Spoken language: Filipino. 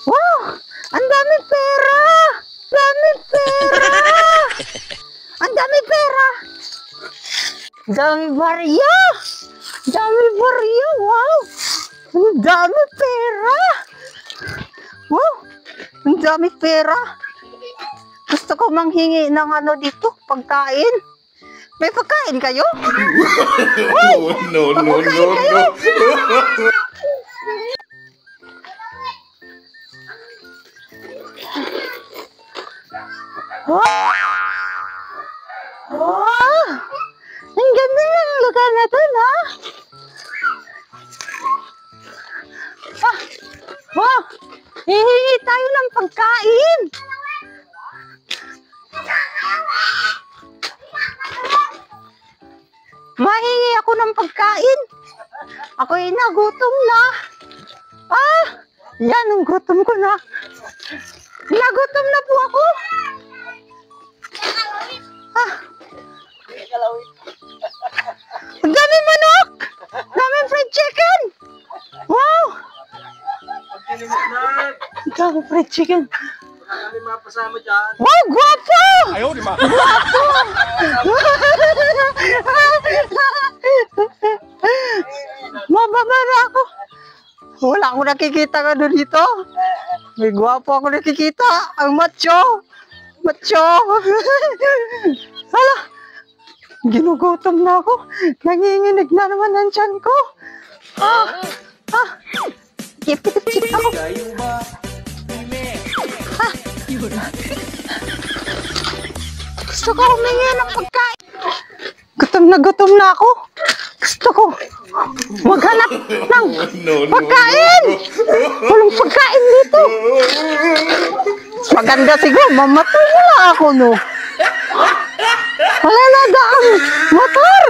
Wow! Ang dami pera! Dami pera! Ang dami pera! Dami barya! Dami barya! Wow! Ang dami pera! Wow! Ang dami pera! Gusto ko manghingi ng ano dito, pagkain. May pagkain kayo? No. Wow! Ang ganda ng lugar na to, ha? Wow! Hihingi tayo ng pagkain! Mahingi ako ng pagkain! Ako'y nagutom na! Yan, ang gutom ko na! Nagutom na po ako! Ang dami manok! Daming fried chicken! Wow! Ang dami fried chicken! Wow, guwapo! Ayaw, di ba? Guwapo! Mababa na ako! Wala akong nakikita ka doon dito. May guwapo ako nakikita. Ang macho! Macho! Hala! Ginugutom na ako. Nanginginig na naman ang tiyan ko. Kipit-kipit ako. Gusto ko humingi ng pagkain. Gutom na ako. Gusto ko maghanap ng pagkain. Walang pagkain dito. Maganda siguro. Mamatay mo lang ako, no? Wala na daang motor.